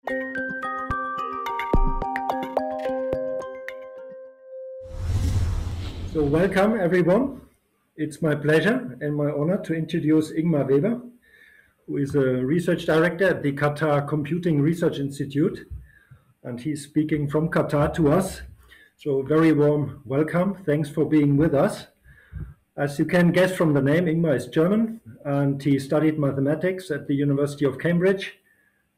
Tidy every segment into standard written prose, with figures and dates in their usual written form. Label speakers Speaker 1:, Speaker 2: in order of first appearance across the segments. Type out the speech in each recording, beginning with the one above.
Speaker 1: So welcome everyone. It's my pleasure and my honor to introduce Ingmar Weber, who is a research director at the Qatar Computing Research Institute, and he's speaking from Qatar to us. So very warm welcome. Thanks for being with us. As you can guess from the name, Ingmar is German, and he studied mathematics at the University of Cambridge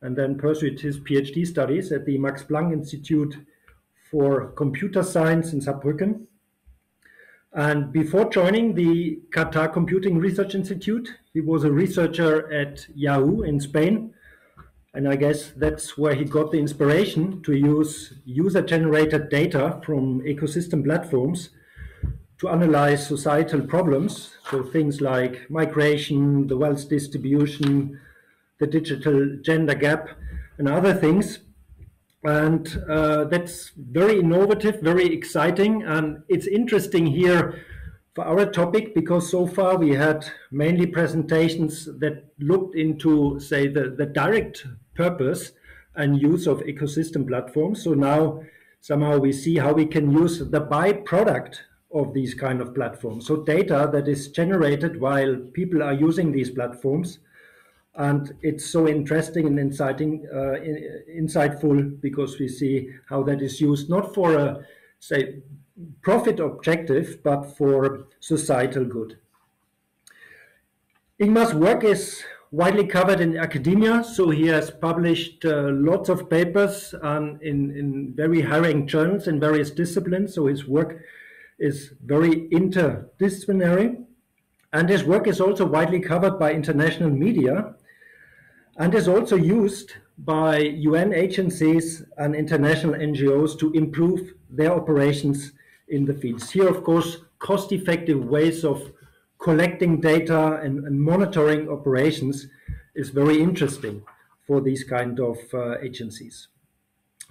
Speaker 1: and then pursued his PhD studies at the Max-Planck Institute for Computer Science in Saarbrücken. And before joining the Qatar Computing Research Institute, he was a researcher at Yahoo in Spain. And I guess that's where he got the inspiration to use user-generated data from ecosystem platforms to analyze societal problems. So things like migration, the wealth distribution, the digital gender gap, and other things. And that's very innovative, very exciting. And it's interesting here for our topic because so far we had mainly presentations that looked into, say, the direct purpose and use of ecosystem platforms. So now somehow we see how we can use the byproduct of these kind of platforms. So data that is generated while people are using these platforms. And it's so interesting and insightful because we see how that is used not for a, say, profit objective, but for societal good. Ingmar's work is widely covered in academia, so he has published lots of papers in very high-ranked journals in various disciplines, so his work is very interdisciplinary. And his work is also widely covered by international media, and is also used by UN agencies and international NGOs to improve their operations in the fields. Here, of course, cost-effective ways of collecting data and monitoring operations is very interesting for these kind of agencies.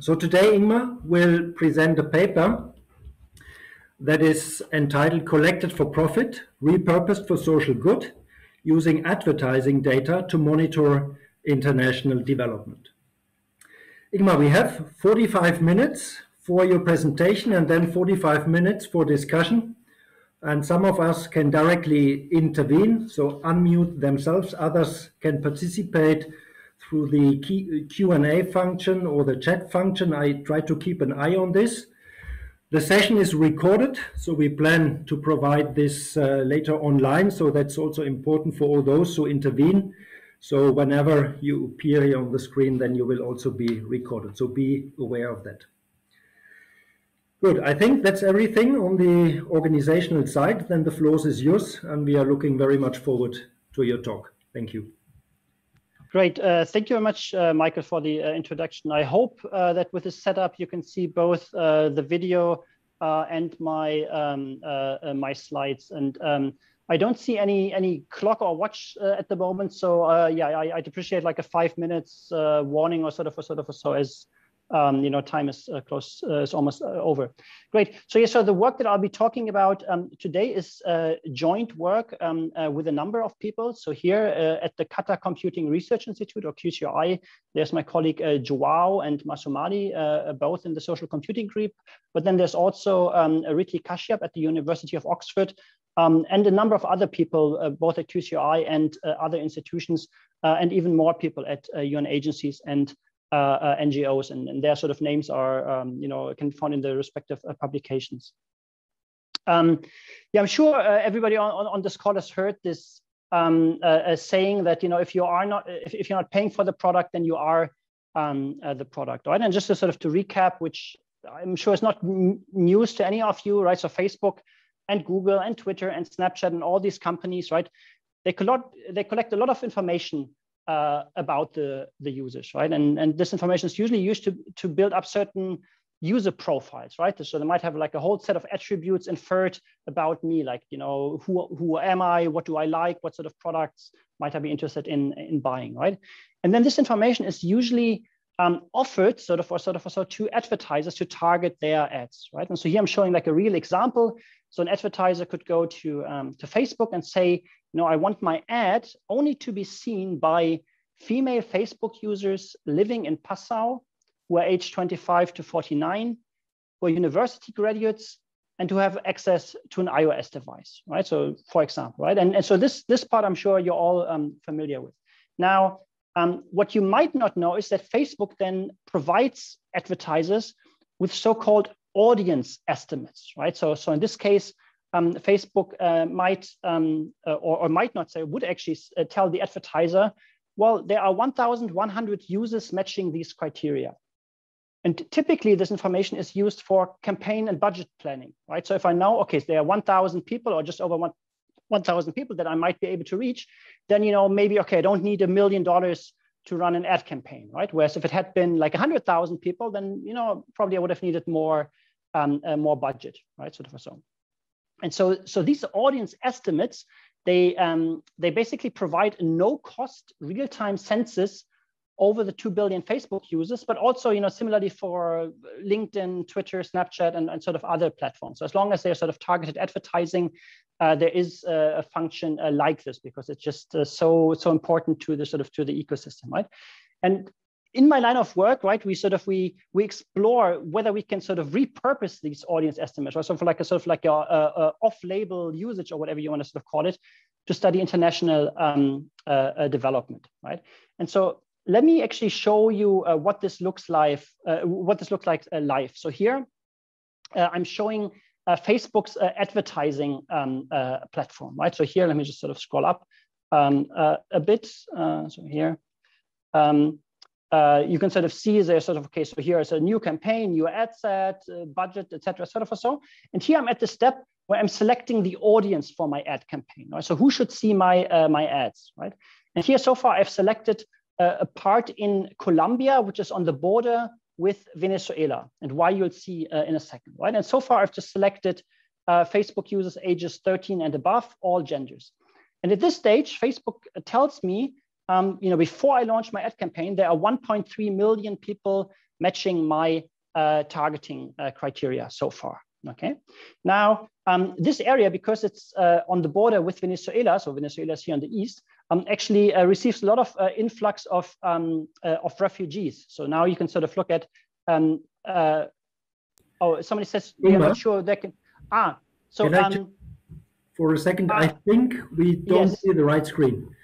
Speaker 1: So today, Ingmar will present a paper that is entitled Collected for Profit, Repurposed for Social Good, using advertising data to monitor international development. Ingmar, we have 45 minutes for your presentation and then 45 minutes for discussion. And some of us can directly intervene, so unmute themselves. Others can participate through the Q&A function or the chat function. I try to keep an eye on this. The session is recorded, so we plan to provide this later online. So that's also important for all those who intervene. So whenever you appear here on the screen, then you will also be recorded. So be aware of that. Good. I think that's everything on the organizational side. Then the floor is yours, and we are looking very much forward to your talk. Thank you.
Speaker 2: Great. Thank you very much, Michael, for the introduction. I hope that with this setup, you can see both the video and my slides. And I don't see any clock or watch at the moment, so yeah, I'd appreciate like a 5 minutes warning or sort of so as you know, time is close, is almost over. Great. So yeah, so the work that I'll be talking about today is joint work with a number of people. So here at the Qatar Computing Research Institute, or QCRI, there's my colleague Joao and Masumali, both in the social computing group. But then there's also Riti Kashyap at the University of Oxford, and a number of other people, both at QCRI and other institutions, and even more people at UN agencies and NGOs, and their sort of names are, you know, can be found in the respective publications. Yeah, I'm sure everybody on this call has heard this saying that, you know, if you're not paying for the product, then you are the product, right? And just to sort of to recap, which I'm sure is not news to any of you, right? So Facebook and Google and Twitter and Snapchat and all these companies, right? They collect a lot of information about the users, right? And this information is usually used to build up certain user profiles, right? So they might have like a whole set of attributes inferred about me, like, you know, who am I? What do I like? What sort of products might I be interested in buying, right? And then this information is usually offered sort of to advertisers to target their ads, right? And so here I'm showing like a real example. So an advertiser could go to Facebook and say, you know, I want my ad only to be seen by female Facebook users living in Passau who are aged 25 to 49, who are university graduates, and who have access to an iOS device, right? So for example, right? And so this part I'm sure you're all familiar with. Now, what you might not know is that Facebook then provides advertisers with so-called audience estimates, right? So in this case, Facebook might or might not say, would actually tell the advertiser, well, there are 1,100 users matching these criteria. And typically this information is used for campaign and budget planning, right? So if I know, okay, so there are 1,000 people or just over 1,000 people that I might be able to reach, then, you know, maybe, okay, I don't need $1 million to run an ad campaign, right? Whereas if it had been like 100,000 people, then, you know, probably I would have needed more budget, right? Sort of so. And so these audience estimates, they basically provide a no-cost real-time census over the 2 billion Facebook users, but also, you know, similarly for LinkedIn, Twitter, Snapchat, and sort of other platforms. So as long as they're sort of targeted advertising, there is a function like this, because it's just so important to the to the ecosystem, right? And in my line of work, right, we explore whether we can sort of repurpose these audience estimates, or sort of like a off-label usage, or whatever you want to sort of call it, to study international development, right? And so let me actually show you what this looks like. Live. So here, I'm showing Facebook's advertising platform, right? So here, let me just sort of scroll up a bit. So here, you can sort of see there's sort of, okay, so here is a new campaign, new ad set, budget, etc., sort of so. And here I'm at the step where I'm selecting the audience for my ad campaign, right? So who should see my my ads, right? And here so far I've selected a part in Colombia, which is on the border with Venezuela, and why you'll see in a second, right? And so far I've just selected Facebook users ages 13 and above, all genders. And at this stage, Facebook tells me, you know, before I launch my ad campaign, there are 1.3 million people matching my targeting criteria so far. Okay. Now, this area, because it's on the border with Venezuela, so Venezuela is here on the east, actually receives a lot of influx of refugees. So now you can sort of look at, oh, somebody says, we're not sure they can, so
Speaker 1: for a second, I think we don't see the right screen.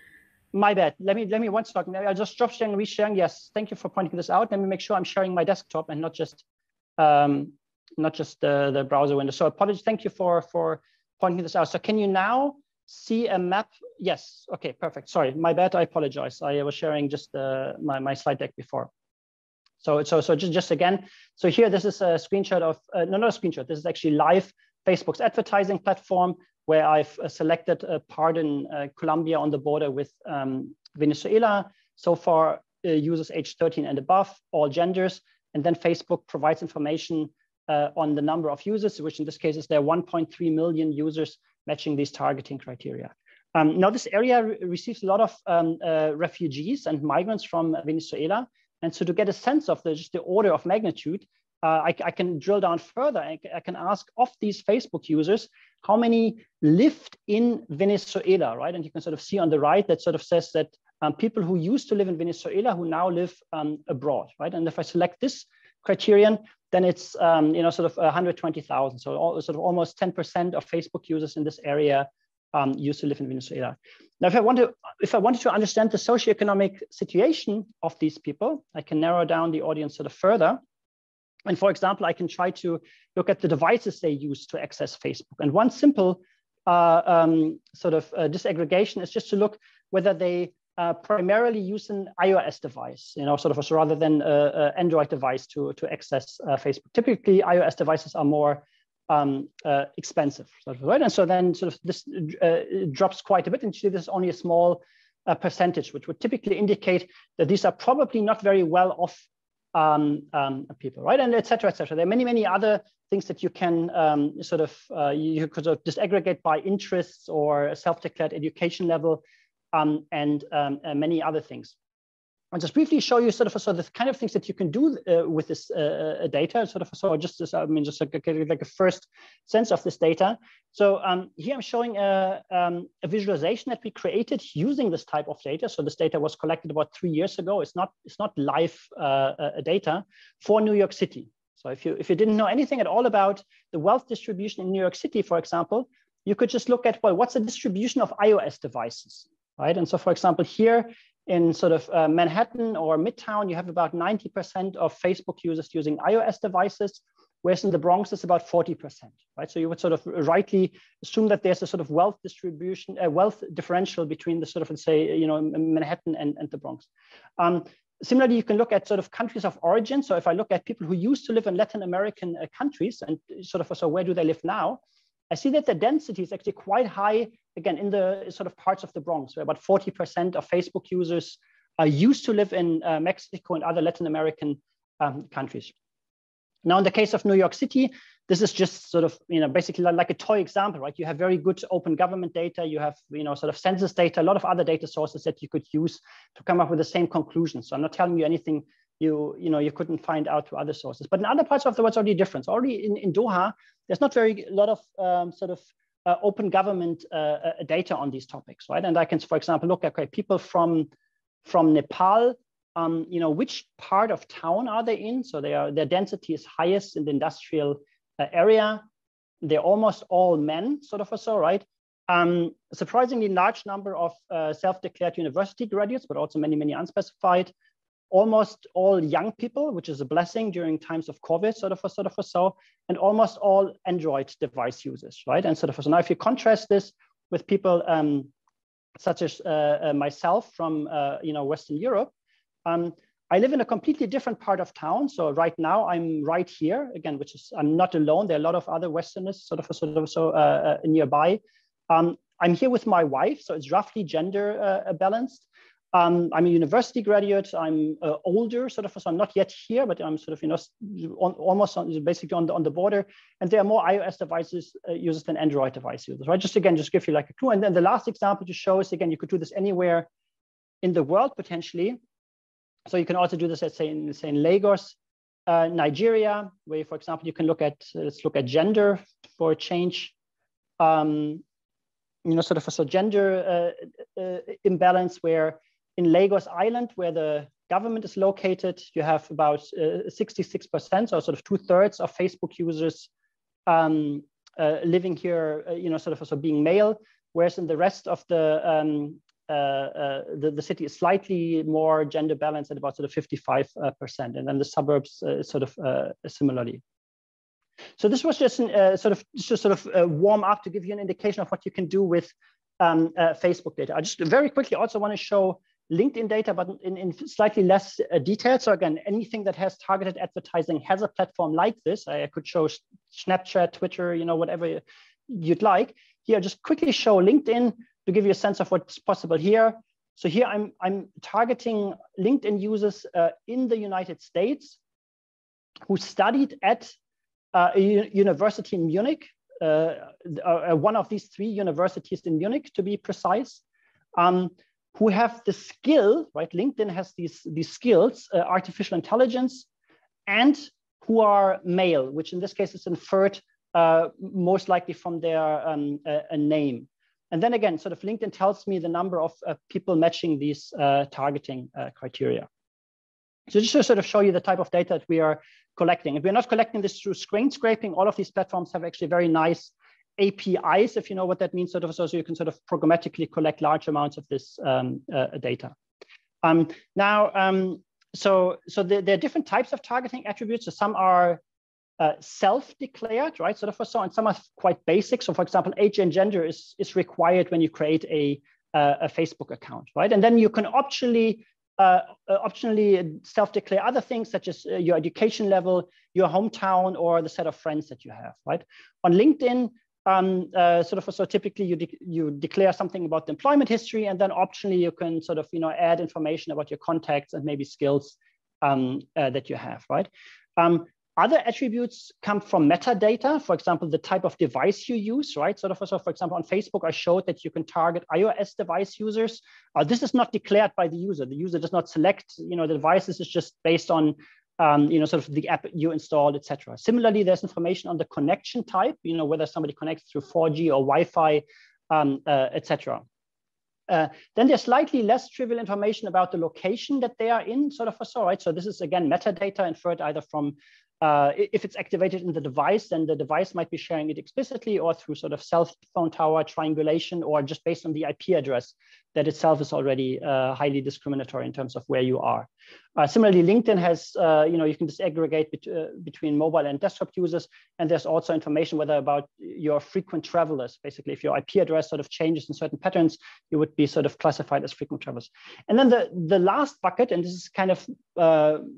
Speaker 2: My bad. Let me one second. I'll just stop sharing, resharing. Yes, thank you for pointing this out. Let me make sure I'm sharing my desktop and not just the browser window. So apologies. Thank you for pointing this out. So can you now see a map? Yes. Okay. Perfect. Sorry, my bad. I apologize. I was sharing just my slide deck before. So just again. So here, this is a screenshot of no, not a screenshot. This is actually live Facebook's advertising platform, where I've selected a part in Colombia on the border with Venezuela. So far, users aged 13 and above, all genders. And then Facebook provides information on the number of users, which in this case is there are 1.3 million users matching these targeting criteria. Now, this area receives a lot of refugees and migrants from Venezuela. And so to get a sense of just the order of magnitude, I can drill down further. I can ask of these Facebook users, how many lived in Venezuela, right? And you can sort of see on the right that sort of says that people who used to live in Venezuela who now live abroad, right? And if I select this criterion, then it's you know, sort of 120,000. So sort of almost 10% of Facebook users in this area used to live in Venezuela. Now, if I wanted to understand the socioeconomic situation of these people, I can narrow down the audience sort of further. And for example, I can try to look at the devices they use to access Facebook. And one simple sort of disaggregation is just to look whether they primarily use an iOS device, you know, sort of rather than an Android device to access Facebook. Typically, iOS devices are more expensive, right? And so then sort of this drops quite a bit, and you see this is only a small percentage, which would typically indicate that these are probably not very well off people, right? And et cetera, et cetera. There are many other things that you can you could sort of disaggregate by interests or self-declared education level, and many other things. I'll just briefly show you sort of the kind of things that you can do with this data, sort of so just as, I mean, just like a first sense of this data. So here I'm showing a visualization that we created using this type of data. So this data was collected about 3 years ago. It's not live data for New York City. So if you didn't know anything at all about the wealth distribution in New York City, for example, you could just look at, well, what's the distribution of iOS devices, right? And so, for example, here in sort of Manhattan or Midtown, you have about 90% of Facebook users using iOS devices, whereas in the Bronx, it's about 40%, right? So you would sort of rightly assume that there's a sort of wealth distribution, wealth differential between the sort of, let's say, you know, Manhattan and the Bronx. Similarly, you can look at sort of countries of origin. So if I look at people who used to live in Latin American countries and sort of, so where do they live now? I see that the density is actually quite high, again, in the sort of parts of the Bronx, where about 40% of Facebook users are used to live in Mexico and other Latin American countries. Now, in the case of New York City, this is just sort of, you know, basically like a toy example, right? You have very good open government data. You have, you know, sort of census data, a lot of other data sources that you could use to come up with the same conclusions. So I'm not telling you anything you couldn't find out through other sources. But in other parts of the world, it's already different. So already in Doha, there's not a lot of sort of open government data on these topics, right? And I can, for example, look at people from Nepal. You know, which part of town are they in? So their density is highest in the industrial area. They're almost all men, sort of or so, right? Surprisingly large number of self-declared university graduates, but also many, many unspecified. Almost all young people, which is a blessing during times of COVID, sort of so, and almost all Android device users, right? And sort of so now, if you contrast this with people such as myself from you know, Western Europe, I live in a completely different part of town. So right now I'm right here again, which is, I'm not alone. There are a lot of other Westerners sort of nearby. I'm here with my wife, so it's roughly gender balanced. I'm a university graduate. I'm older, sort of, so I'm not yet here, but I'm sort of, you know, almost basically on the border. And there are more iOS devices users than Android device users, right? Just again, just give you like a clue. And then the last example to show is, again, you could do this anywhere in the world potentially. So you can also do this, let's say in Lagos, Nigeria, where, for example, you can look at, let's look at gender for a change. You know, sort of a gender imbalance, where in Lagos Island, where the government is located, you have about 66%, so sort of 2/3 of Facebook users living here, you know, sort of also being male, whereas in the rest of the city is slightly more gender balanced at about sort of 55%, and then the suburbs sort of similarly. So this was just a warm up to give you an indication of what you can do with Facebook data. I just very quickly also want to show LinkedIn data, but in slightly less detail. So again, anything that has targeted advertising has a platform like this. I could show Snapchat, Twitter, you know, whatever you'd like. Here, just quickly show LinkedIn to give you a sense of what's possible here. So here I'm targeting LinkedIn users in the United States who studied at a university in Munich, one of these 3 universities in Munich, to be precise, who have the skill, right? LinkedIn has these skills, artificial intelligence, and who are male, which in this case is inferred most likely from their name. And then again, sort of LinkedIn tells me the number of people matching these targeting criteria. So just to sort of show you the type of data that we are collecting. And we're not collecting this through screen scraping. All of these platforms have actually very nice APIs, if you know what that means, sort of, so you can sort of programmatically collect large amounts of this data. So there are different types of targeting attributes. So some are self-declared, right? Sort of so, and some are quite basic. So for example, age and gender is required when you create a Facebook account, right? And then you can optionally self-declare other things, such as your education level, your hometown, or the set of friends that you have, right? On LinkedIn, so typically you declare something about the employment history, and then optionally you can sort of, you know, add information about your contacts and maybe skills that you have, right? Other attributes come from metadata, for example, the type of device you use, right? So for example, on Facebook, I showed that you can target iOS device users. This is not declared by the user. The user does not select, the devices. It's just based on, sort of the app you installed, etc. Similarly, there's information on the connection type, whether somebody connects through 4G or Wi-Fi, etc. Then there's slightly less trivial information about the location that they are in, right? So this is again metadata inferred either from if it's activated in the device, then the device might be sharing it explicitly or through sort of cell phone tower triangulation, or just based on the IP address that itself is already highly discriminatory in terms of where you are. Similarly, LinkedIn has, you can disaggregate between mobile and desktop users. And there's also information whether about your frequent travelers. Basically, if your IP address sort of changes in certain patterns, you would be sort of classified as frequent travelers. And then the last bucket, and this is kind of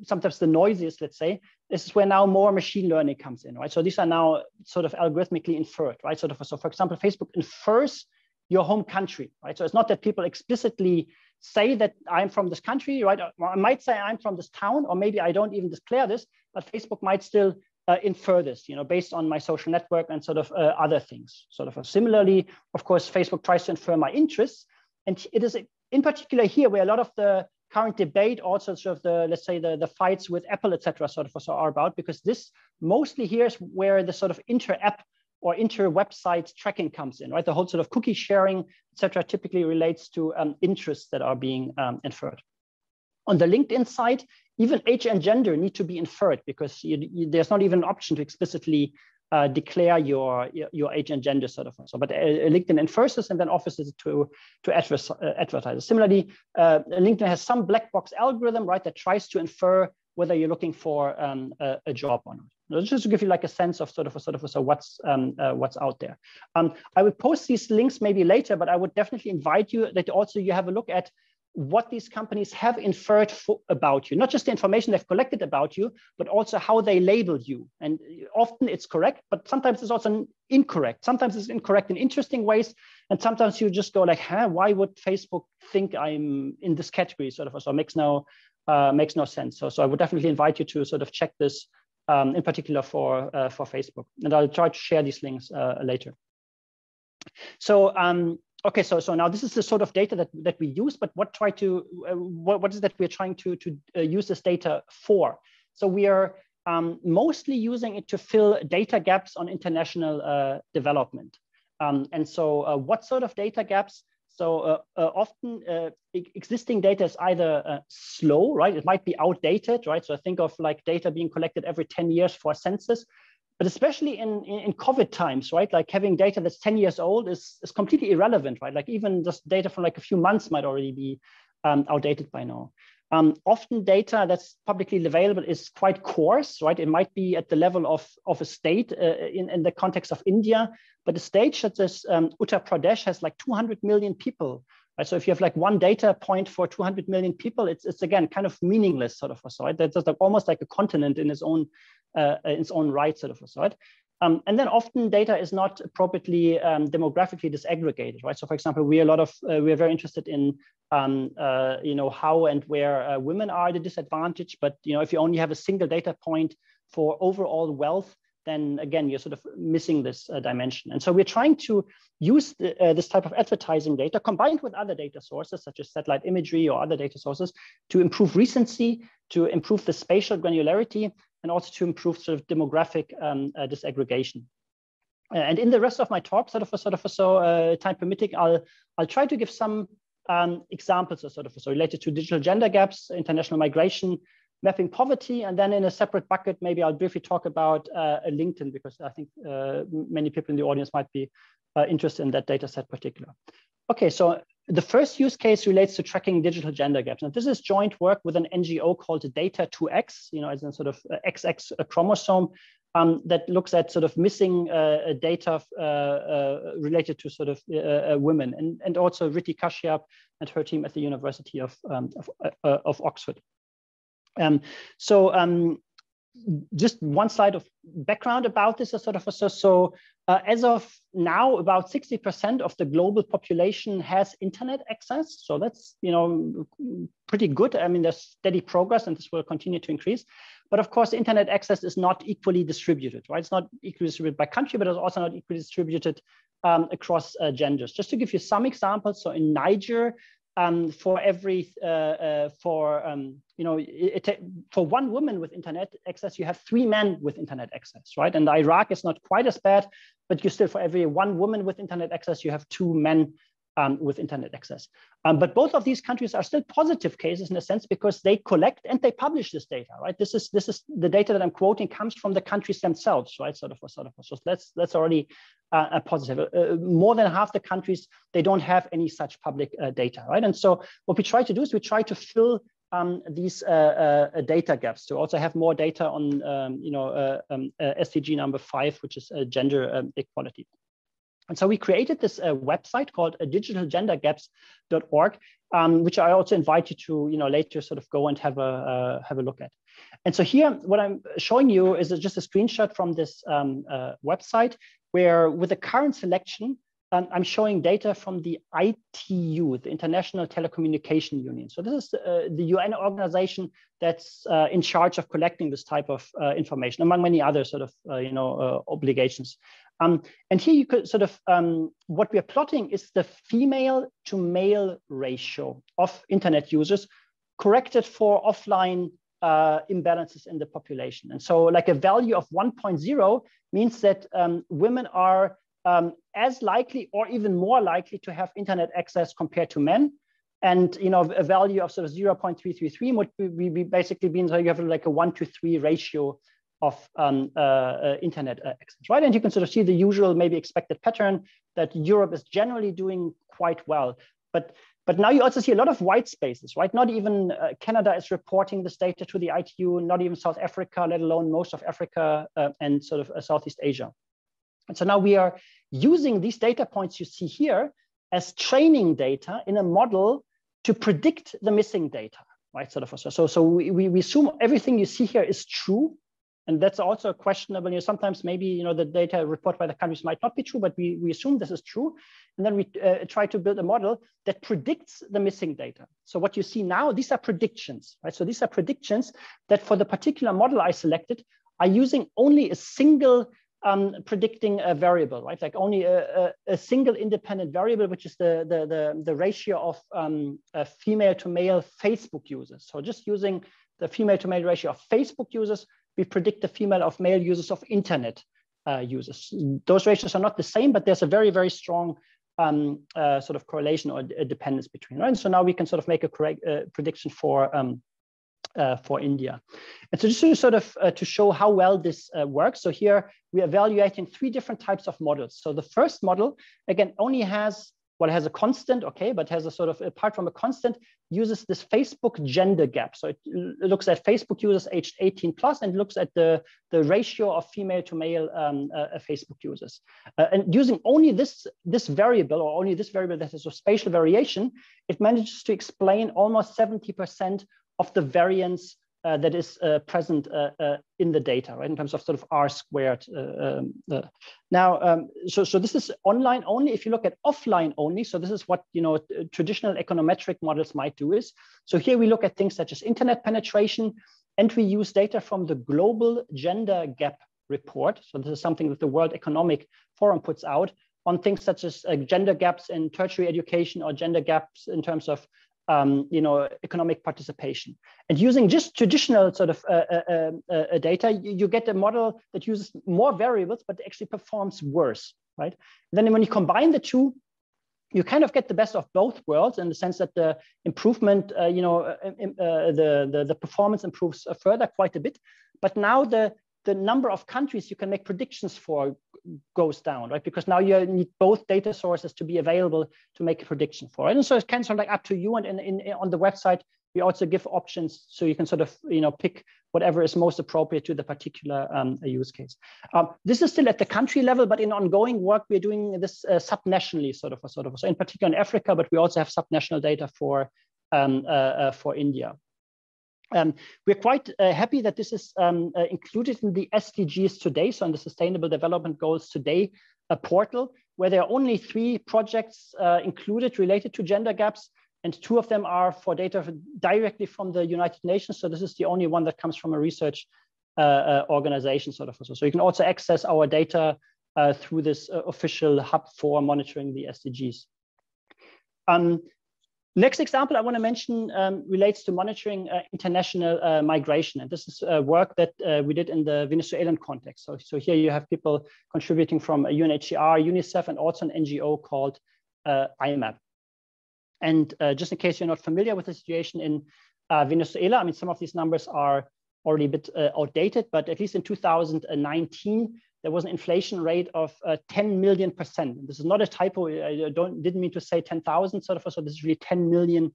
Speaker 2: sometimes the noisiest, let's say, this is where now more machine learning comes in, right? So these are now sort of algorithmically inferred, right? So for example, Facebook infers your home country, right? So it's not that people explicitly say that I'm from this country, right? I might say I'm from this town, or maybe I don't even declare this, but Facebook might still infer this, based on my social network and sort of other things. Similarly, of course, Facebook tries to infer my interests, and it is in particular here where a lot of the current debate, also sort of let's say the fights with Apple, etc., are about, because this mostly here is where the sort of inter-app or inter-website tracking comes in, right? The whole sort of cookie sharing, etc., typically relates to interests that are being inferred. On the LinkedIn side, even age and gender need to be inferred, because there's not even an option to explicitly declare your age and gender, but LinkedIn infers this and then offers it to advertisers. Similarly, LinkedIn has some black box algorithm, right, that tries to infer whether you're looking for a job or not. Just to give you like a sense of what's out there. I would post these links maybe later, but I would definitely invite you that also you have a look at what these companies have inferred about you, not just the information they've collected about you, but also how they label you. And often it's correct, but sometimes it's also incorrect. Sometimes it's incorrect in interesting ways. And sometimes you just go like, why would Facebook think I'm in this category? So it makes no sense. So I would definitely invite you to sort of check this in particular for Facebook. And I'll try to share these links later. So, okay, so now this is the sort of data that we use, but what is that we're trying to use this data for? So we are mostly using it to fill data gaps on international development. And so what sort of data gaps? So often existing data is either slow, right? It might be outdated, right? So think of like data being collected every 10 years for a census. But especially in COVID times, right? Like having data that's 10 years old is completely irrelevant, right? Like even just data from like a few months might already be outdated by now. Often data that's publicly available is quite coarse, right? It might be at the level of a state in the context of India, but a state such as Uttar Pradesh has like 200 million people. Right? So if you have like one data point for 200 million people, it's again kind of meaningless right? That's like almost like a continent in its own right right? And then often data is not appropriately demographically disaggregated, right? So for example, we're very interested in how and where women are at a disadvantage, but if you only have a single data point for overall wealth, then again, you're sort of missing this dimension. And so we're trying to use this type of advertising data combined with other data sources, such as satellite imagery or other data sources, to improve recency, to improve the spatial granularity, and also to improve sort of demographic disaggregation. And in the rest of my talk, time permitting, I'll try to give some examples related to digital gender gaps, international migration, mapping poverty, and then in a separate bucket, maybe I'll briefly talk about LinkedIn, because I think many people in the audience might be interested in that data set particular. Okay, so the first use case relates to tracking digital gender gaps. And this is joint work with an NGO called Data2X, as a sort of XX chromosome that looks at sort of missing data related to sort of women, and also Ritti Kashyap and her team at the University of Oxford. just one slide of background about this. As of now, about 60% of the global population has internet access. So that's, pretty good. I mean, there's steady progress, and this will continue to increase. But of course, internet access is not equally distributed, right? It's not equally distributed by country, but it's also not equally distributed across genders. Just to give you some examples, so in Niger, for one woman with internet access, you have 3 men with internet access, right? And Iraq is not quite as bad, but you still, for every 1 woman with internet access, you have 2 men with internet access. But both of these countries are still positive cases in a sense, because they collect and they publish this data, right? This is the data that I'm quoting comes from the countries themselves, right? So that's already a positive. More than half the countries, they don't have any such public data, right? And so what we try to do is we try to fill these data gaps to also have more data on SDG number 5, which is gender equality. And so we created this website called digitalgendergaps.org, which I also invite you to later sort of go and have a look at. And so here, what I'm showing you is just a screenshot from this website, where with the current selection, I'm showing data from the ITU, the International Telecommunication Union. So this is the UN organization that's in charge of collecting this type of information, among many other sort of obligations. And here you could sort of, what we are plotting is the female to male ratio of internet users corrected for offline imbalances in the population. And so like a value of 1.0 means that women are as likely or even more likely to have internet access compared to men. And a value of sort of 0.333 would be basically means that you have like a 1-to-3 ratio of internet access, right? And you can sort of see the usual maybe expected pattern that Europe is generally doing quite well. But now you also see a lot of white spaces, right? Not even Canada is reporting this data to the ITU, not even South Africa, let alone most of Africa and sort of Southeast Asia. And so now we are using these data points you see here as training data in a model to predict the missing data, right? So we assume everything you see here is true. And that's also questionable. Sometimes maybe the data reported by the countries might not be true, but we assume this is true. And then we try to build a model that predicts the missing data. So what you see now, these are predictions, right? So these are predictions that for the particular model I selected are using only a single predicting a variable, right? Like only a single independent variable, which is the ratio of female to male Facebook users. So just using the female to male ratio of Facebook users, we predict the female of male users of internet users. Those ratios are not the same, but there's a very, very strong sort of correlation or dependence between, right? And so now we can sort of make a correct prediction for India. And so just to sort of to show how well this works. So here we're evaluating 3 different types of models. So the first model, again, only has, well, it has a constant, okay, but has a sort of, apart from a constant, uses this Facebook gender gap. So it looks at Facebook users aged 18 plus and looks at the ratio of female to male Facebook users. And using only this variable, or only this variable that has a spatial variation, it manages to explain almost 70% of the variance that is present in the data, right, in terms of sort of R squared. Now, so this is online only. If you look at offline only, so this is what traditional econometric models might do is. So here we look at things such as internet penetration, and we use data from the Global Gender Gap Report. So this is something that the World Economic Forum puts out on things such as gender gaps in tertiary education or gender gaps in terms of economic participation. And using just traditional sort of data, you get a model that uses more variables, but actually performs worse, right? And then when you combine the two, you kind of get the best of both worlds in the sense that the improvement, the performance improves further quite a bit. But now the number of countries you can make predictions for goes down, right? Because now you need both data sources to be available to make a prediction for it. And so it's kind of like up to you. And on the website, we also give options so you can sort of pick whatever is most appropriate to the particular use case. This is still at the country level, but in ongoing work, we're doing this subnationally, sort of. So in particular in Africa, but we also have subnational data for India. We're quite happy that this is included in the SDGs today, so in the Sustainable Development Goals today portal, where there are only 3 projects included related to gender gaps, and 2 of them are for data directly from the United Nations. So this is the only one that comes from a research organization, sort of. So you can also access our data through this official hub for monitoring the SDGs. Next example I want to mention relates to monitoring international migration. And this is work that we did in the Venezuelan context. So here you have people contributing from UNHCR, UNICEF, and also an NGO called IMAP. And just in case you're not familiar with the situation in Venezuela, I mean, some of these numbers are already a bit outdated, but at least in 2019, there was an inflation rate of 10 million%. This is not a typo. I didn't mean to say 10,000 sort of. So this is really 10 million%.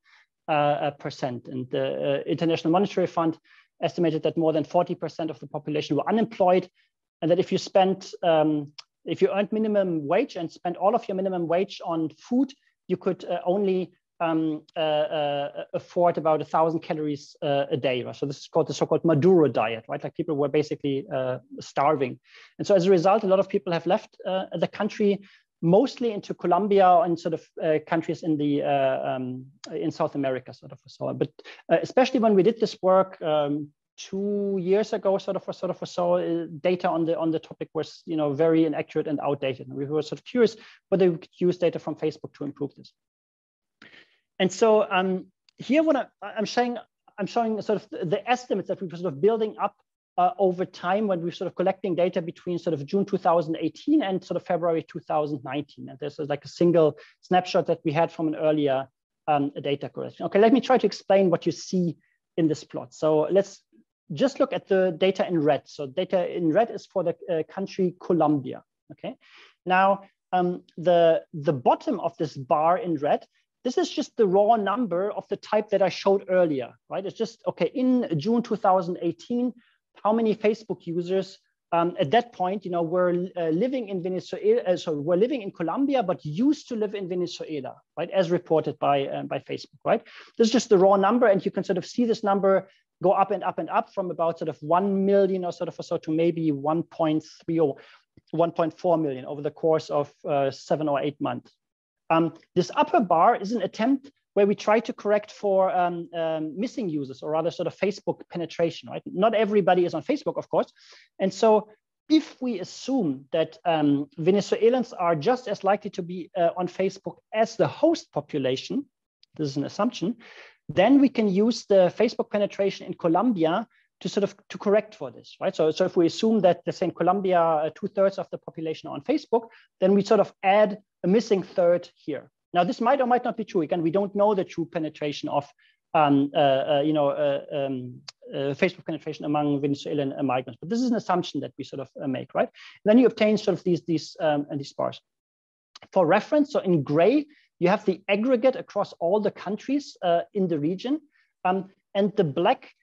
Speaker 2: And the International Monetary Fund estimated that more than 40% of the population were unemployed, and that if you if you earned minimum wage and spent all of your minimum wage on food, you could only afford about 1,000 calories a day. Right? So this is called the so-called Maduro diet, right? Like people were basically starving. And so as a result, a lot of people have left the country, mostly into Colombia and sort of countries in the in South America, sort of. So, but especially when we did this work 2 years ago, so data on the topic was very inaccurate and outdated. And we were sort of curious whether we could use data from Facebook to improve this. And so here, I'm showing sort of the estimates that we were sort of building up over time when we were sort of collecting data between sort of June 2018 and sort of February 2019. And this is like a single snapshot that we had from an earlier data collection. Okay, let me try to explain what you see in this plot. So let's just look at the data in red. So data in red is for the country Colombia. Okay, now the bottom of this bar in red, this is just the raw number of the type that I showed earlier, right? It's just, okay, in June 2018, how many Facebook users at that point, were living in Venezuela, so were living in Colombia, but used to live in Venezuela, right? As reported by Facebook, right? This is just the raw number, and you can sort of see this number go up and up and up from about sort of 1 million or so to maybe 1.3 or 1.4 million over the course of 7 or 8 months. This upper bar is an attempt where we try to correct for missing users, or rather sort of Facebook penetration, right? Not everybody is on Facebook, of course. And so if we assume that Venezuelans are just as likely to be on Facebook as the host population, this is an assumption, then we can use the Facebook penetration in Colombia to correct for this, right? So if we assume that, let's say in Colombia, 2/3 of the population are on Facebook, then we sort of add a missing third here. Now, this might or might not be true. Again, we don't know the true penetration of Facebook penetration among Venezuelan migrants, but this is an assumption that we sort of make, right? And then you obtain sort of these bars. For reference, so in gray, you have the aggregate across all the countries in the region, and the black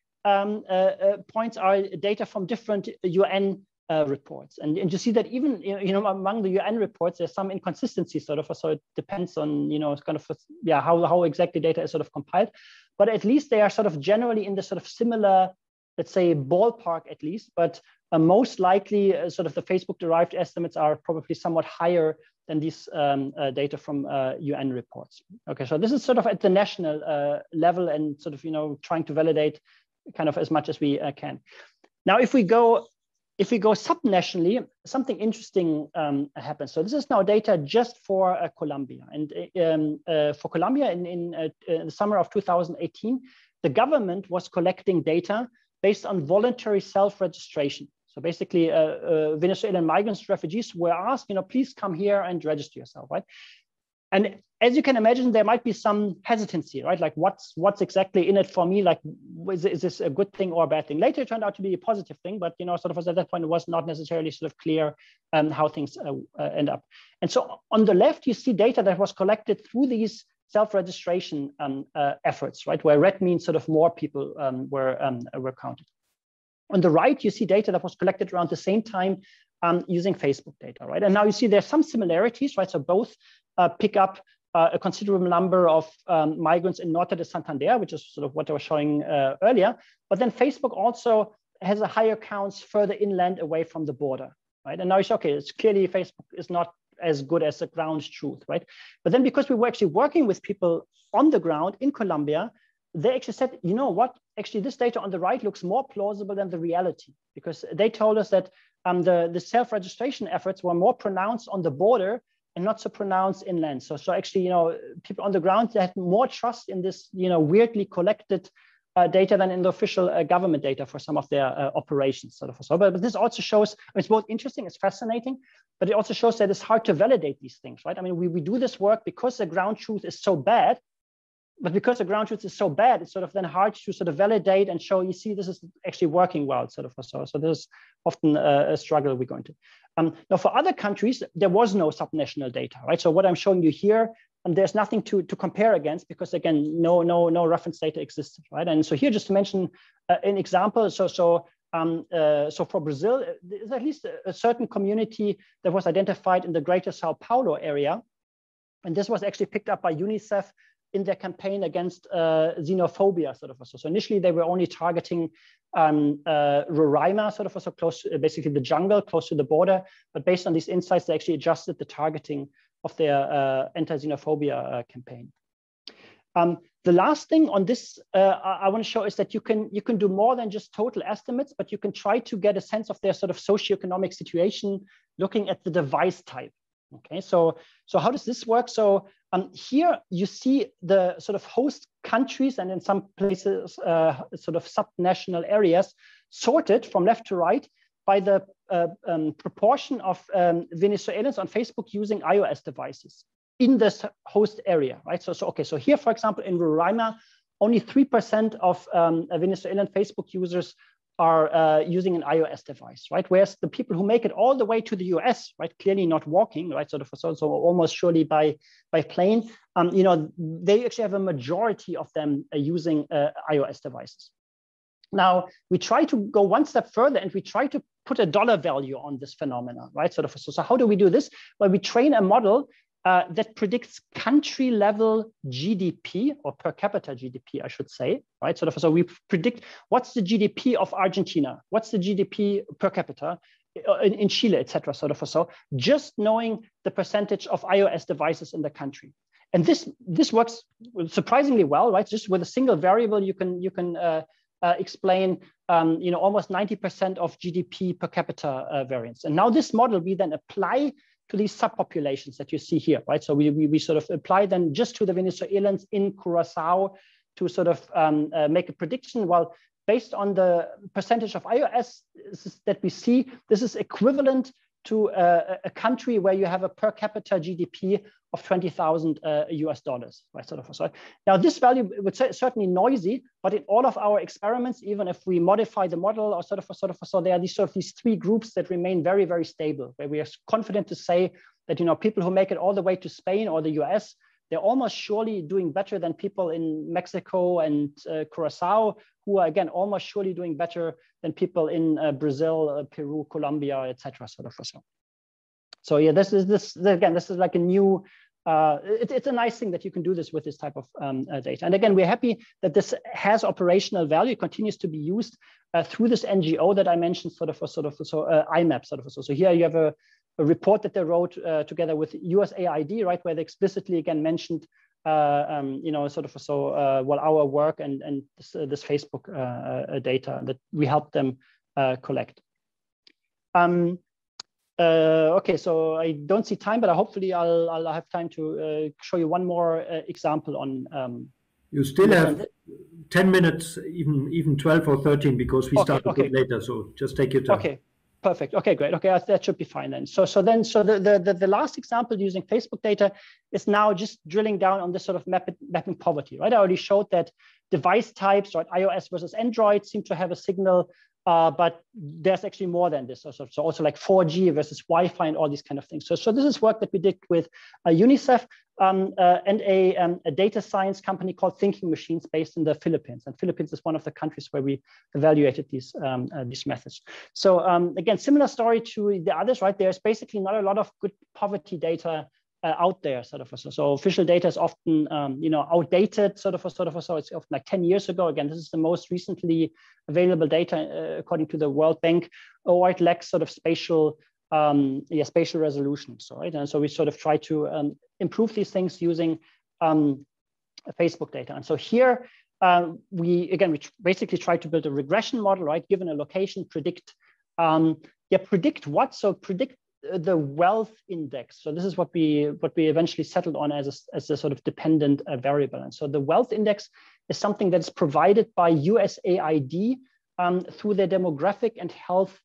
Speaker 2: points are data from different UN reports. And you see that even among the UN reports, there's some inconsistency sort of, so it depends on kind of how exactly data is sort of compiled. But at least they are sort of generally in the sort of similar, let's say, ballpark at least. But most likely, sort of the Facebook-derived estimates are probably somewhat higher than these data from UN reports. Okay, so this is sort of at the national level and sort of trying to validate kind of as much as we can. Now, if we go subnationally, something interesting happens. So this is now data just for Colombia, and for Colombia in the summer of 2018, the government was collecting data based on voluntary self-registration. So basically, Venezuelan migrants, refugees were asked, please come here and register yourself, right? And as you can imagine, there might be some hesitancy, right? Like what's exactly in it for me? Like, is this a good thing or a bad thing? Later, it turned out to be a positive thing, but sort of at that point, it was not necessarily sort of clear how things end up. And so on the left, you see data that was collected through these self-registration efforts, right? Where red means sort of more people were counted. On the right, you see data that was collected around the same time using Facebook data, right? And now you see there's some similarities, right? So both pick up a considerable number of migrants in Norte de Santander, which is sort of what I was showing earlier. But then Facebook also has a higher counts further inland away from the border, right? And now it's okay, it's clearly Facebook is not as good as the ground truth, right? But then because we were actually working with people on the ground in Colombia, they actually said, you know what, actually this data on the right looks more plausible than the reality, because they told us that the self-registration efforts were more pronounced on the border and not so pronounced inland. So actually, you know, people on the ground, they had more trust in this, you know, weirdly collected data than in the official government data for some of their operations, sort of. So, but this also shows, it's both interesting, it's fascinating, but it also shows that it's hard to validate these things, right? I mean, we do this work because the ground truth is so bad, but because the ground truth is so bad, it's sort of then hard to sort of validate and show, you see, this is actually working well, sort of. So there's often a struggle we're going to. Now, for other countries, there was no subnational data, right? So what I'm showing you here, there's nothing to compare against, because again, no reference data existed, right? And so here, just to mention an example, so for Brazil, there's at least a certain community that was identified in the greater Sao Paulo area, and this was actually picked up by UNICEF in their campaign against xenophobia, sort of. So initially, they were only targeting Roraima, sort of, so close to, basically the jungle, close to the border. But based on these insights, they actually adjusted the targeting of their anti-xenophobia campaign. The last thing on this I want to show is that you can do more than just total estimates, but you can try to get a sense of their sort of socioeconomic situation, looking at the device type. Okay, so how does this work? So here you see the sort of host countries, and in some places sort of subnational areas, sorted from left to right by the proportion of Venezuelans on Facebook using iOS devices in this host area, right? So here, for example, in Roraima, only 3% of Venezuelan Facebook users are using an iOS device, right? Whereas the people who make it all the way to the US, right, clearly not walking, right, so almost surely by plane, you know, they actually have a majority of them using iOS devices. Now, we try to go one step further, and we try to put a dollar value on this phenomenon, right? So how do we do this? Well, we train a model that predicts country level GDP, or per capita GDP, I should say, right? So we predict what's the GDP of Argentina, what's the GDP per capita in Chile, etc. So just knowing the percentage of iOS devices in the country. And this works surprisingly well, right? Just with a single variable, you can explain you know, almost 90% of GDP per capita variance. And now this model we then apply to these subpopulations that you see here, right? So we sort of apply them just to the Venezuelans in Curacao to sort of make a prediction. Well, based on the percentage of iOS that we see, this is equivalent to a country where you have a per capita GDP of $20,000 US, right? So now this value would say certainly noisy, but in all of our experiments, even if we modify the model or so there are these three groups that remain very, very stable, where we are confident to say that, you know, people who make it all the way to Spain or the US, they're almost surely doing better than people in Mexico and Curacao, who are again almost surely doing better than people in Brazil, Peru, Colombia, etc. So yeah, this is like a new. It's a nice thing that you can do this with this type of data. And again, we're happy that this has operational value. It continues to be used through this NGO that I mentioned, IMAP. So here you have a report that they wrote together with USAID, right, where they explicitly again mentioned, you know, well, our work and this Facebook data that we helped them collect. Okay, so I don't see time, but hopefully I'll have time to show you one more example on.
Speaker 1: You still have 10 minutes, even 12 or 13, because we start a bit later. So just take your time. Okay.
Speaker 2: Perfect. Okay, great. Okay, that should be fine then. So the last example using Facebook data is now just drilling down on this sort of mapping poverty, right? I already showed that device types, right, iOS versus Android seem to have a signal, but there's actually more than this. So also like 4G versus Wi-Fi and all these kind of things. So this is work that we did with UNICEF and a data science company called Thinking Machines based in the Philippines. And Philippines is one of the countries where we evaluated these methods. So again, similar story to the others, right? There's basically not a lot of good poverty data out there, sort of. So official data is often, outdated, sort of. So it's often like 10 years ago. Again, this is the most recently available data according to the World Bank, or it lacks sort of spatial resolution. So, right, and so we sort of try to improve these things using Facebook data. And so here we basically try to build a regression model, right? Given a location, predict what? So predict the wealth index. So this is what we eventually settled on as a sort of dependent variable. And so the wealth index is something that's provided by USAID through their demographic and health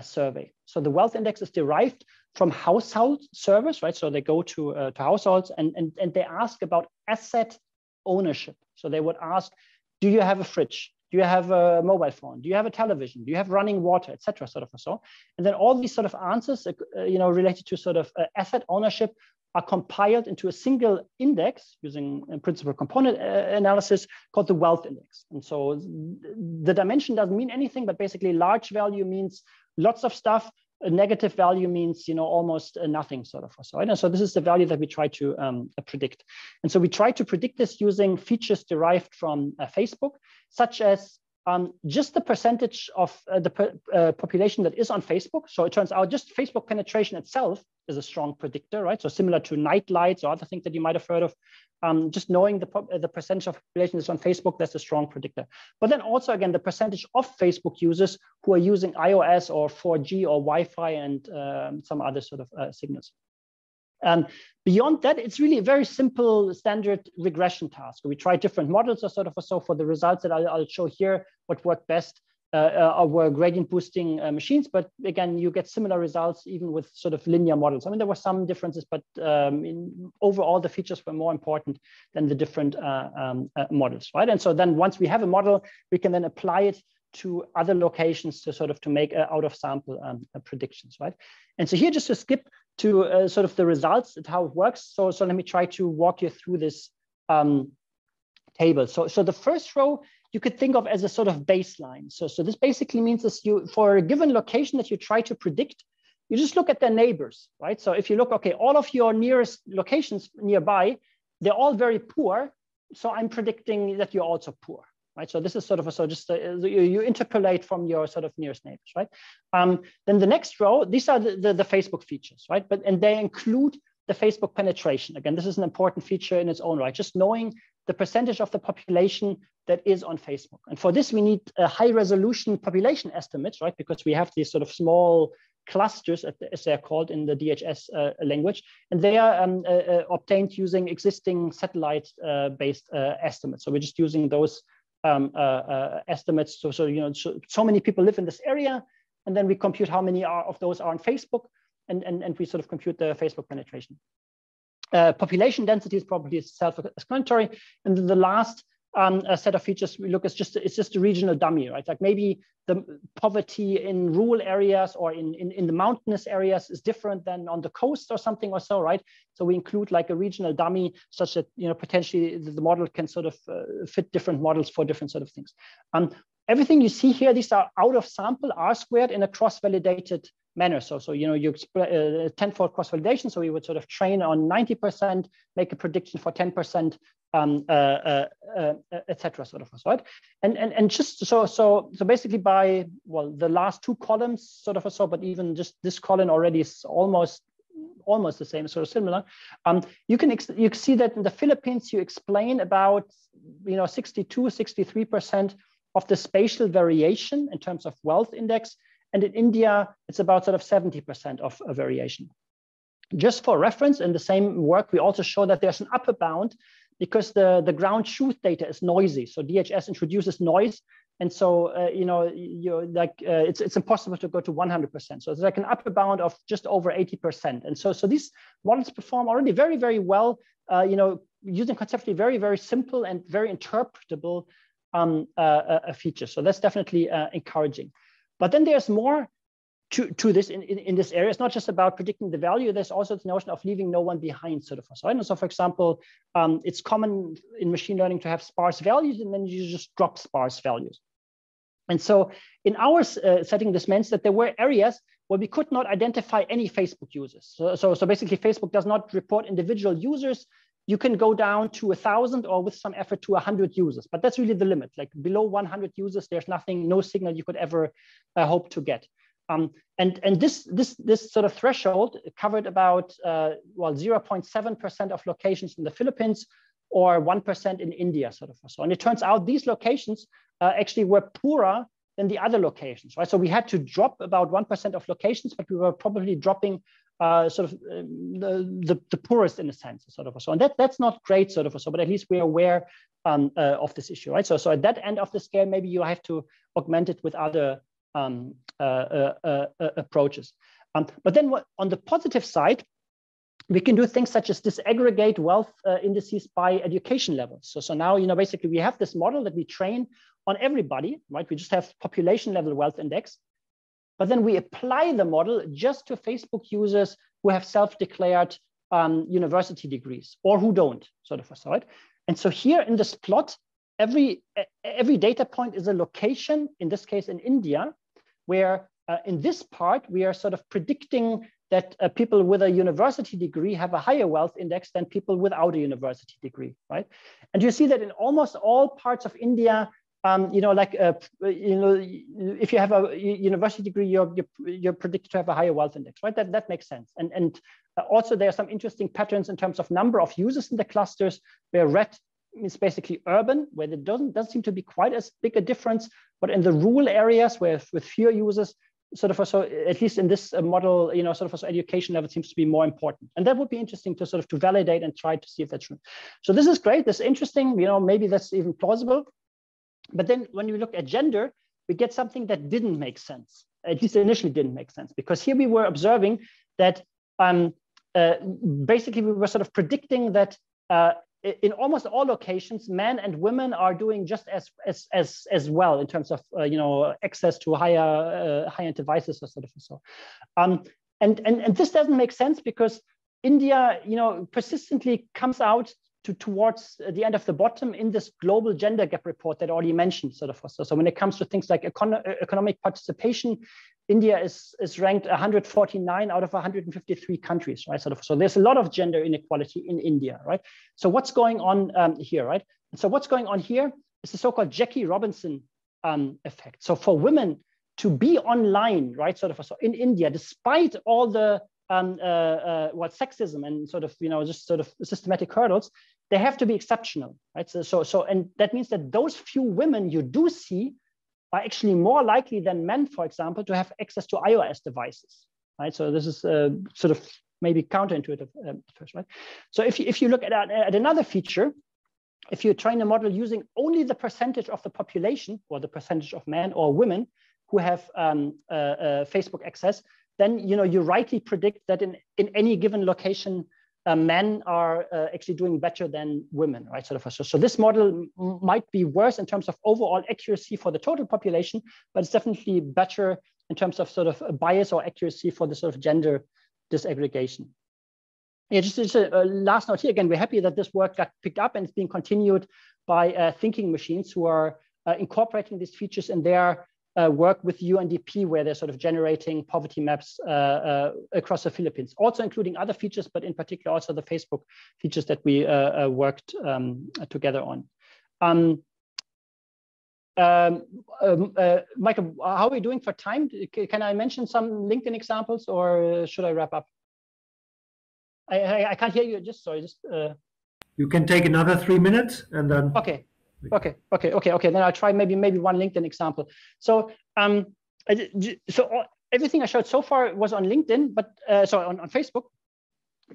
Speaker 2: survey. So the wealth index is derived from household surveys, right? So they go to households and they ask about asset ownership. So they would ask, do you have a fridge? Do you have a mobile phone? Do you have a television? Do you have running water, etc., sort of so? And then all these sort of answers, related to sort of asset ownership, are compiled into a single index using principal component analysis called the wealth index. And so the dimension doesn't mean anything, but basically large value means lots of stuff. A negative value means, almost nothing, sort of. So, and so this is the value that we try to predict. And so we try to predict this using features derived from Facebook, such as just the percentage of the population that is on Facebook. So it turns out just Facebook penetration itself is a strong predictor, right? So similar to night lights or other things that you might have heard of, just knowing the percentage of population that's on Facebook, that's a strong predictor. But then also, again, the percentage of Facebook users who are using iOS or 4G or Wi-Fi and some other sort of signals. Beyond that, it's really a very simple standard regression task. We try different models or sort of so. For the results that I'll show here, what worked best were gradient boosting machines, but again, you get similar results even with sort of linear models. I mean, there were some differences, but overall, the features were more important than the different models, right? And so then once we have a model, we can then apply it to other locations to sort of to make out of sample predictions, right? And so here, just to skip to sort of the results and how it works. So let me try to walk you through this table. So the first row you could think of as a sort of baseline. So this basically means that for a given location that you try to predict, you just look at their neighbors, right? So if you look, okay, all of your nearest locations nearby, they're all very poor. So I'm predicting that you're also poor. Right? So this is sort of you interpolate from your sort of nearest neighbors, right? Then the next row, these are the Facebook features, right? And they include the Facebook penetration. Again, this is an important feature in its own right, just knowing the percentage of the population that is on Facebook. And for this, we need a high resolution population estimates, right? Because we have these sort of small clusters, as they're called in the DHS language, and they are obtained using existing satellite-based estimates. So we're just using those estimates. So many people live in this area, and then we compute how many of those are on Facebook, and we sort of compute the Facebook penetration. Population density is probably self-explanatory, and then the last set of features we look at it's just a regional dummy, right? Like maybe the poverty in rural areas or in the mountainous areas is different than on the coast or something or so, right? So we include like a regional dummy such that potentially the model can sort of fit different models for different sort of things. Everything you see here, these are out of sample R-squared in a cross-validated manner. So you tenfold cross-validation. So we would sort of train on 90%, make a prediction for 10%, etc. sort of, right? And just so basically by the last two columns sort of so, but even just this column already is almost the same, sort of similar. You can see that in the Philippines you explain about 63% of the spatial variation in terms of wealth index, and in India it's about sort of 70% of a variation. Just for reference, in the same work we also show that there's an upper bound because the ground truth data is noisy. So DHS introduces noise, and so it's impossible to go to 100%. So it's like an upper bound of just over 80%. And so these models perform already very, very well. Using conceptually very, very simple and very interpretable features. So that's definitely encouraging. But then there's more to this in this area. It's not just about predicting the value. There's also the notion of leaving no one behind, sort of. So for example, it's common in machine learning to have sparse values, and then you just drop sparse values. And so in our setting, this means that there were areas where we could not identify any Facebook users. So basically, Facebook does not report individual users. You can go down to 1,000 or with some effort to 100 users, but that's really the limit. Like below 100 users, there's nothing, no signal you could ever hope to get. And this sort of threshold covered about 0.7% of locations in the Philippines or 1% in India, sort of. So, and it turns out these locations actually were poorer than the other locations, right? So we had to drop about 1% of locations, but we were probably dropping the poorest in a sense, sort of. So, and that's not great, sort of. So, but at least we're aware of this issue, right? So at that end of the scale, maybe you have to augment it with other approaches. But then on the positive side, we can do things such as disaggregate wealth indices by education levels. So now, basically we have this model that we train on everybody, right? We just have population level wealth index, but then we apply the model just to Facebook users who have self-declared university degrees or who don't, sort of, right? And so here in this plot, every data point is a location, in this case in India, where in this part, we are sort of predicting that people with a university degree have a higher wealth index than people without a university degree, right? And you see that in almost all parts of India, if you have a university degree, you're predicted to have a higher wealth index, right? That makes sense. And also there are some interesting patterns in terms of number of users in the clusters, where red is basically urban, where there doesn't seem to be quite as big a difference, but in the rural areas with fewer users, sort of, so at least in this model, sort of, so education level seems to be more important. And that would be interesting to sort of to validate and try to see if that's true. So this is great, this is interesting, maybe that's even plausible. But then when you look at gender, we get something that didn't make sense, at least initially didn't make sense, because here we were observing that basically we were sort of predicting that in almost all locations, men and women are doing just as well in terms of access to high-end devices or sort of so. And this doesn't make sense because India, persistently comes out towards the end of the bottom in this global gender gap report that I already mentioned, sort of. So when it comes to things like economic participation, India is ranked 149 out of 153 countries, right? Sort of. So there's a lot of gender inequality in India, right? So what's going on here, right? So what's going on here is the so-called Jackie Robinson effect. So for women to be online, right? Sort of. So in India, despite all the sexism and sort of, just sort of systematic hurdles, they have to be exceptional, right? So, and that means that those few women you do see are actually more likely than men, for example, to have access to iOS devices, right? So this is sort of maybe counterintuitive at first, right? So if you look at another feature, if you train a model using only the percentage of the population or the percentage of men or women who have Facebook access, then you rightly predict that in any given location, men are actually doing better than women, right? Sort of. So this model might be worse in terms of overall accuracy for the total population, but it's definitely better in terms of sort of bias or accuracy for the sort of gender disaggregation. Yeah, just a last note here. Again, we're happy that this work got picked up and it's being continued by thinking machines who are incorporating these features in their work with UNDP, where they're sort of generating poverty maps across the Philippines, also including other features, but in particular also the Facebook features that we worked together on. Michael, how are we doing for time? Can I mention some LinkedIn examples or should I wrap up? I can't hear you, sorry.
Speaker 1: You can take another 3 minutes and then.
Speaker 2: Okay. Then I'll try maybe one LinkedIn example. So everything I showed so far was on LinkedIn, but on Facebook.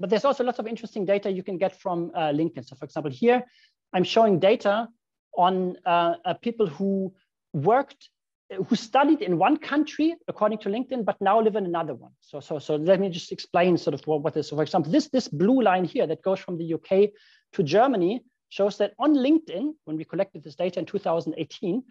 Speaker 2: But there's also lots of interesting data you can get from LinkedIn. So for example, here I'm showing data on people who studied in one country according to LinkedIn, but now live in another one. So let me just explain sort of what this. So for example, this blue line here that goes from the UK to Germany shows that on LinkedIn, when we collected this data in 2018,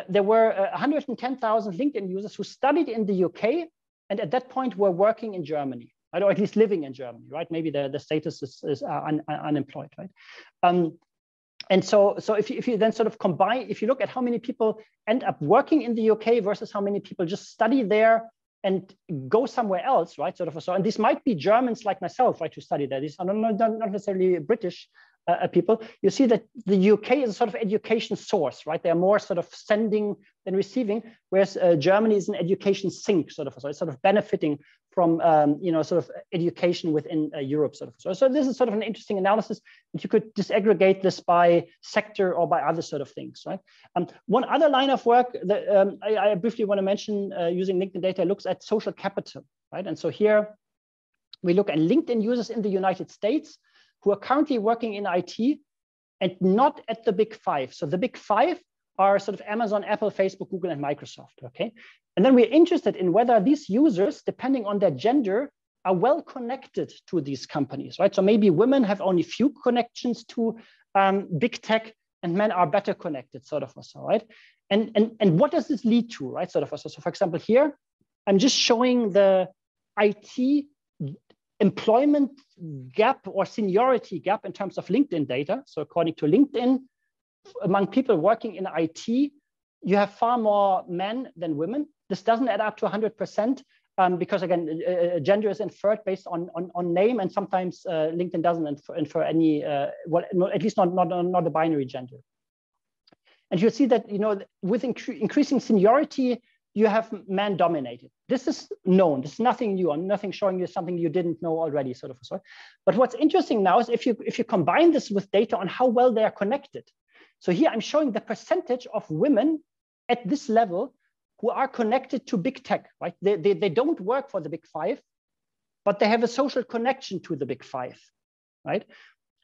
Speaker 2: there were 110,000 LinkedIn users who studied in the UK and at that point were working in Germany, right? Or at least living in Germany, right? Maybe the status is unemployed, right? And so if you then sort of combine, if you look at how many people end up working in the UK versus how many people just study there and go somewhere else, right? Sort of so, and these might be Germans like myself, right, who study there. These are not necessarily British people. You see that the UK is a sort of education source, right? They're more sort of sending than receiving, whereas Germany is an education sink, sort of. So it's sort of benefiting from, sort of education within Europe, sort of. So this is sort of an interesting analysis. And you could disaggregate this by sector or by other sort of things, right? One other line of work that I briefly want to mention using LinkedIn data looks at social capital, right? And so here we look at LinkedIn users in the United States who are currently working in IT and not at the big five. So the big five are sort of Amazon, Apple, Facebook, Google, and Microsoft, okay? And then we're interested in whether these users, depending on their gender, are well connected to these companies, right? So maybe women have only few connections to big tech and men are better connected, sort of, also, right? And what does this lead to, right? Sort of, also. So for example, here, I'm just showing the IT employment gap or seniority gap in terms of LinkedIn data. So according to LinkedIn, among people working in IT, you have far more men than women. This doesn't add up to 100% because again, gender is inferred based on name, and sometimes LinkedIn doesn't infer any, well, at least not a binary gender. And you'll see that, with increasing seniority, you have man dominated. This is known. This is nothing new. I'm nothing showing you something you didn't know already, sort of. But what's interesting now is if you combine this with data on how well they are connected. So here I'm showing the percentage of women at this level who are connected to big tech, right? They don't work for the big five, but they have a social connection to the big five, right?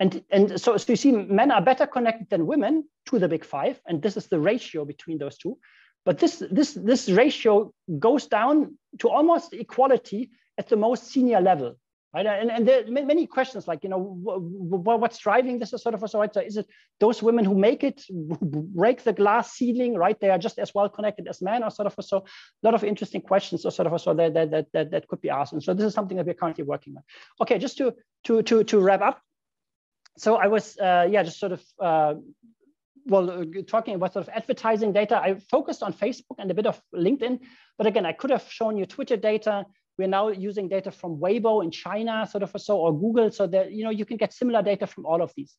Speaker 2: And so you see men are better connected than women to the big five, and this is the ratio between those two. But this ratio goes down to almost equality at the most senior level, right? And there are many questions like, what's driving this sort of, so is it those women who make it, who break the glass ceiling, right? They are just as well connected as men, or sort of, so a lot of interesting questions, or sort of, so that could be asked. And so this is something that we're currently working on. Okay, just to wrap up. So I was, just sort of, talking about sort of advertising data, I focused on Facebook and a bit of LinkedIn, but again, I could have shown you Twitter data. We're now using data from Weibo in China, sort of, or Google, so that you can get similar data from all of these.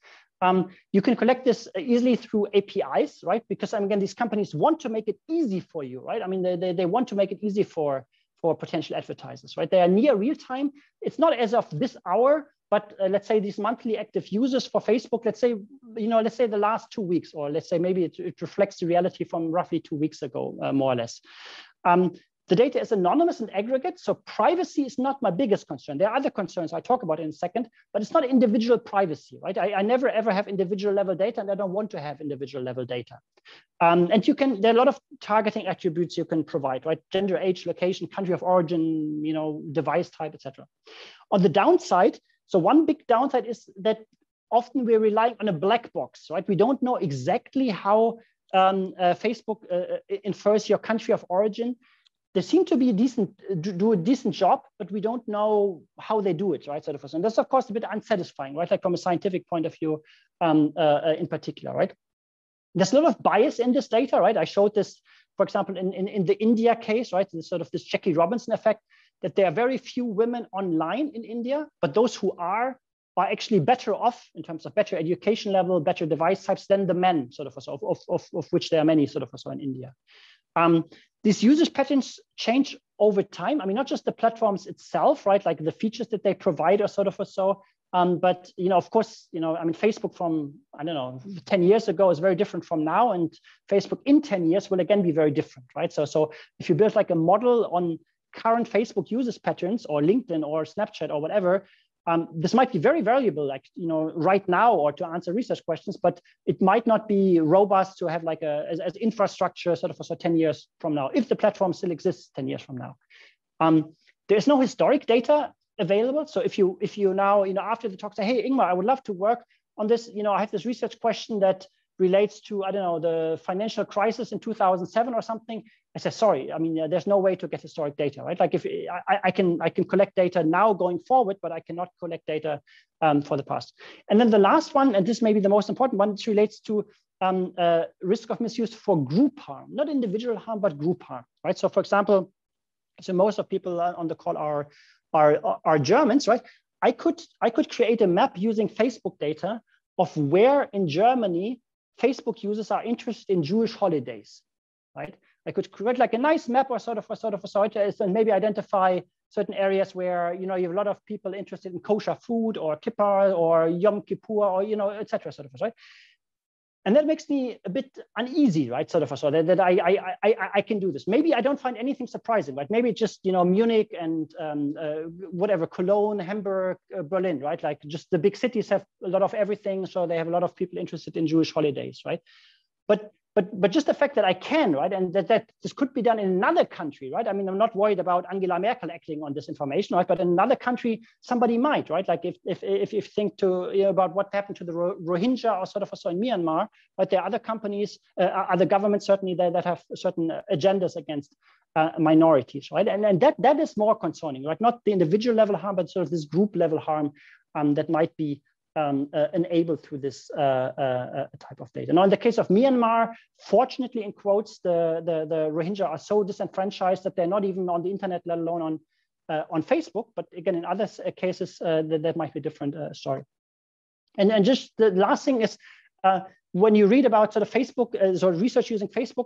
Speaker 2: You can collect this easily through APIs, right? Because again, these companies want to make it easy for you, right? I mean, they want to make it easy for potential advertisers, right? They are near real time. It's not as of this hour, but let's say these monthly active users for Facebook, let's say the last 2 weeks, or let's say maybe it reflects the reality from roughly 2 weeks ago, more or less. The data is anonymous and aggregate, so privacy is not my biggest concern. There are other concerns I talk about in a second, but it's not individual privacy, right? I never ever have individual level data, and I don't want to have individual level data. And there are a lot of targeting attributes you can provide, right? Gender, age, location, country of origin, device type, etc. On the downside, so one big downside is that often we're relying on a black box, right? We don't know exactly how Facebook infers your country of origin. They seem to be do a decent job, but we don't know how they do it, right? Sort of, and that's of course a bit unsatisfying, right? Like from a scientific point of view, in particular, right? There's a lot of bias in this data, right? I showed this, for example, in the India case, right? This sort of this Jackie Robinson effect, that there are very few women online in India, but those who are actually better off in terms of better education level, better device types than the men, sort of which there are many, sort of, also in India. These usage patterns change over time. I mean, not just the platforms itself, right? Like the features that they provide, or sort of, so. But of course, I mean, Facebook from 10 years ago is very different from now, and Facebook in 10 years will again be very different, right? So if you build like a model on current Facebook users patterns, or LinkedIn or Snapchat or whatever, this might be very valuable, like right now, or to answer research questions, but it might not be robust to have like as infrastructure sort of for 10 years from now, if the platform still exists 10 years from now. There is no historic data available. So if you now after the talk say, hey Ingmar, I would love to work on this, I have this research question that relates to, I don't know, the financial crisis in 2007 or something, I say, sorry, I mean, there's no way to get historic data, right? Like if I can collect data now going forward, but I cannot collect data for the past. And then the last one, and this may be the most important one, which relates to risk of misuse for group harm, not individual harm, but group harm, right? So for example, so most of people on the call are Germans, right? I could create a map using Facebook data of where in Germany Facebook users are interested in Jewish holidays, right? I could create like a nice map or sort of a sort, and maybe identify certain areas where you have a lot of people interested in kosher food or kippah or Yom Kippur or etc. sort of, right? And that makes me a bit uneasy, right? Sort of, so that I can do this. Maybe I don't find anything surprising, right? Maybe just Munich and whatever, Cologne, Hamburg, Berlin, right? Like just the big cities have a lot of everything, so they have a lot of people interested in Jewish holidays, right? But just the fact that I can, right, and that this could be done in another country, right? I mean, I'm not worried about Angela Merkel acting on this information, right? But in another country, somebody might, right? Like if you think about what happened to the Rohingya or sort of also in Myanmar, right? There are other companies, other governments certainly that have certain agendas against minorities, right? And that is more concerning, right? Not the individual level harm, but sort of this group level harm that might be enabled through this type of data. Now, in the case of Myanmar, fortunately, in quotes, the Rohingya are so disenfranchised that they're not even on the internet, let alone on Facebook. But again, in other cases, that might be a different story. And just the last thing is, when you read about sort of Facebook, sort of research using Facebook,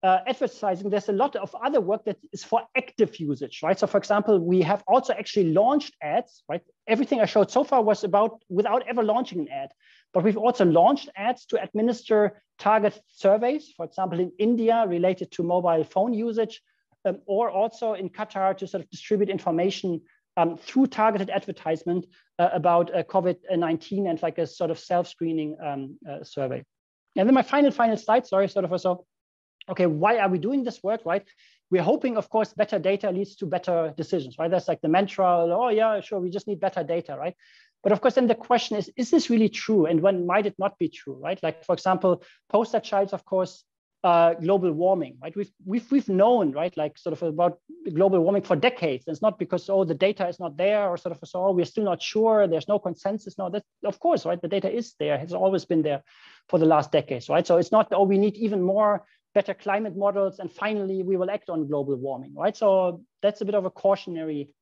Speaker 2: advertising, there's a lot of other work that is for active usage, right? So for example, we have also actually launched ads, right? Everything I showed so far was about without ever launching an ad, but we've also launched ads to administer target surveys, for example, in India related to mobile phone usage, or also in Qatar to sort of distribute information through targeted advertisement about COVID-19 and like a sort of self-screening survey. And then my final slide, sorry, sort of also, okay, why are we doing this work, right? We're hoping, of course, better data leads to better decisions, right? That's like the mantra, oh yeah, sure, we just need better data, right? But of course, then the question is this really true? And when might it not be true, right? Like, for example, poster childs, of course, global warming, right? We've known, right, like sort of about global warming for decades. It's not because, oh, the data is not there or sort of, so, oh, we're still not sure, there's no consensus. No, that, of course, right, the data is there, has always been there for the last decades, right? So it's not, oh, we need even more better climate models, and finally we will act on global warming, right? So that's a bit of a cautionary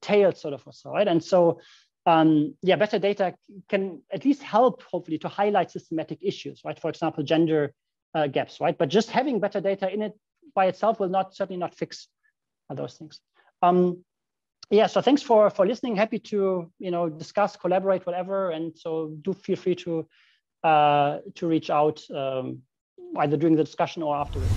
Speaker 2: tale, sort of, right? And so, yeah, better data can at least help, hopefully, to highlight systematic issues, right? For example, gender gaps, right? But just having better data in it by itself will certainly not fix those things. Yeah, so thanks for listening. Happy to discuss, collaborate, whatever, and so do feel free to reach out. Either during the discussion or afterwards.